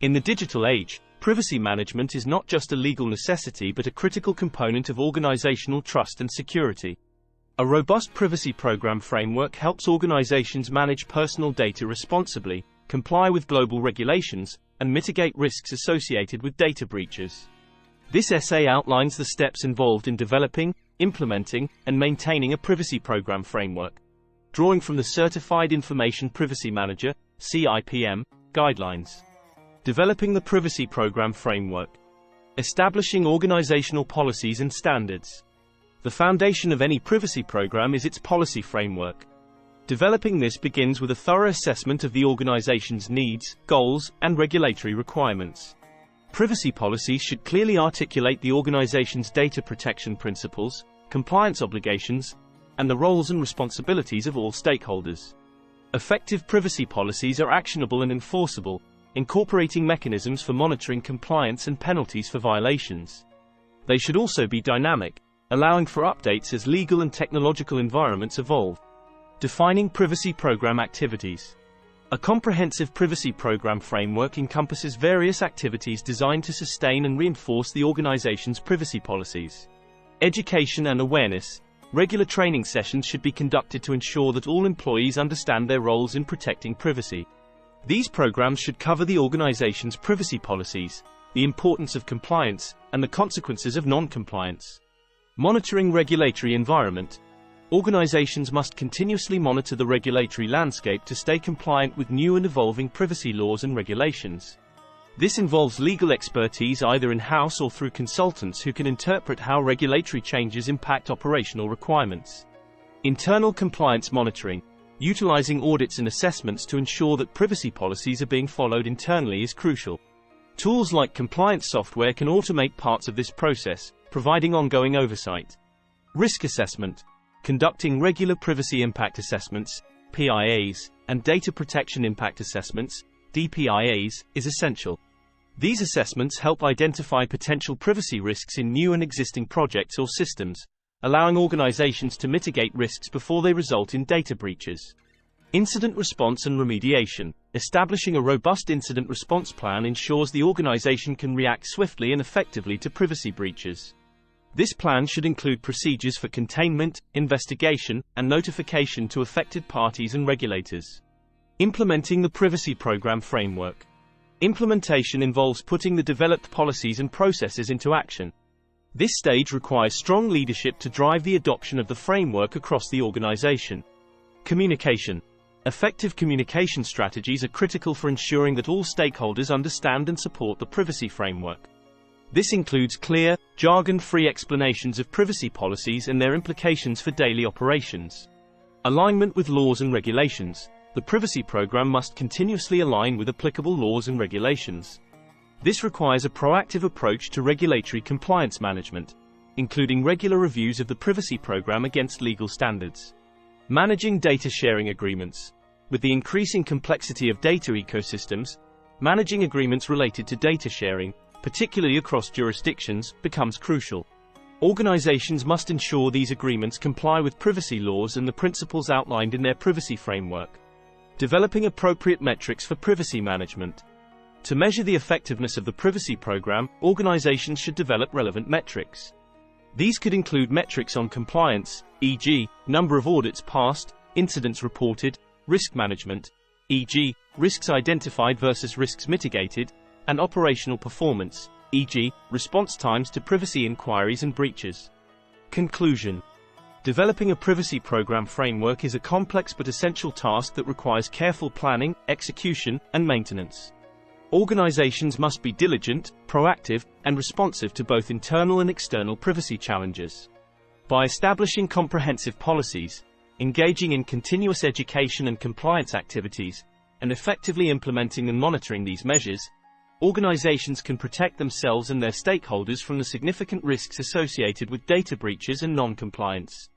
In the digital age, privacy management is not just a legal necessity but a critical component of organizational trust and security. A robust privacy program framework helps organizations manage personal data responsibly, comply with global regulations, and mitigate risks associated with data breaches. This essay outlines the steps involved in developing, implementing, and maintaining a privacy program framework, drawing from the Certified Information Privacy Manager (CIPM) guidelines. Developing the privacy program framework. Establishing organizational policies and standards. The foundation of any privacy program is its policy framework. Developing this begins with a thorough assessment of the organization's needs, goals, and regulatory requirements. Privacy policies should clearly articulate the organization's data protection principles, compliance obligations, and the roles and responsibilities of all stakeholders. Effective privacy policies are actionable and enforceable, incorporating mechanisms for monitoring compliance and penalties for violations. They should also be dynamic, allowing for updates as legal and technological environments evolve. Defining privacy program activities. A comprehensive privacy program framework encompasses various activities designed to sustain and reinforce the organization's privacy policies. Education and awareness. Regular training sessions should be conducted to ensure that all employees understand their roles in protecting privacy. These programs should cover the organization's privacy policies, the importance of compliance, and the consequences of non-compliance. Monitoring regulatory environment. Organizations must continuously monitor the regulatory landscape to stay compliant with new and evolving privacy laws and regulations. This involves legal expertise either in-house or through consultants who can interpret how regulatory changes impact operational requirements. Internal compliance monitoring. Utilizing audits and assessments to ensure that privacy policies are being followed internally is crucial. Tools like compliance software can automate parts of this process, providing ongoing oversight. Risk assessment. Conducting regular privacy impact assessments, PIAs, and data protection impact assessments, DPIAs, is essential. These assessments help identify potential privacy risks in new and existing projects or systems, allowing organizations to mitigate risks before they result in data breaches. Incident response and remediation. Establishing a robust incident response plan ensures the organization can react swiftly and effectively to privacy breaches. This plan should include procedures for containment, investigation, and notification to affected parties and regulators. Implementing the privacy program framework. Implementation involves putting the developed policies and processes into action. This stage requires strong leadership to drive the adoption of the framework across the organization. Communication. Effective communication strategies are critical for ensuring that all stakeholders understand and support the privacy framework. This includes clear, jargon-free explanations of privacy policies and their implications for daily operations. Alignment with laws and regulations. The privacy program must continuously align with applicable laws and regulations. This requires a proactive approach to regulatory compliance management, including regular reviews of the privacy program against legal standards. Managing data sharing agreements. With the increasing complexity of data ecosystems, managing agreements related to data sharing, particularly across jurisdictions, becomes crucial. Organizations must ensure these agreements comply with privacy laws and the principles outlined in their privacy framework. Developing appropriate metrics for privacy management. To measure the effectiveness of the privacy program, organizations should develop relevant metrics. These could include metrics on compliance, e.g., number of audits passed, incidents reported, risk management, e.g., risks identified versus risks mitigated, and operational performance, e.g., response times to privacy inquiries and breaches. Conclusion. Developing a privacy program framework is a complex but essential task that requires careful planning, execution, and maintenance. Organizations must be diligent, proactive, and responsive to both internal and external privacy challenges. By establishing comprehensive policies, engaging in continuous education and compliance activities, and effectively implementing and monitoring these measures, organizations can protect themselves and their stakeholders from the significant risks associated with data breaches and non-compliance.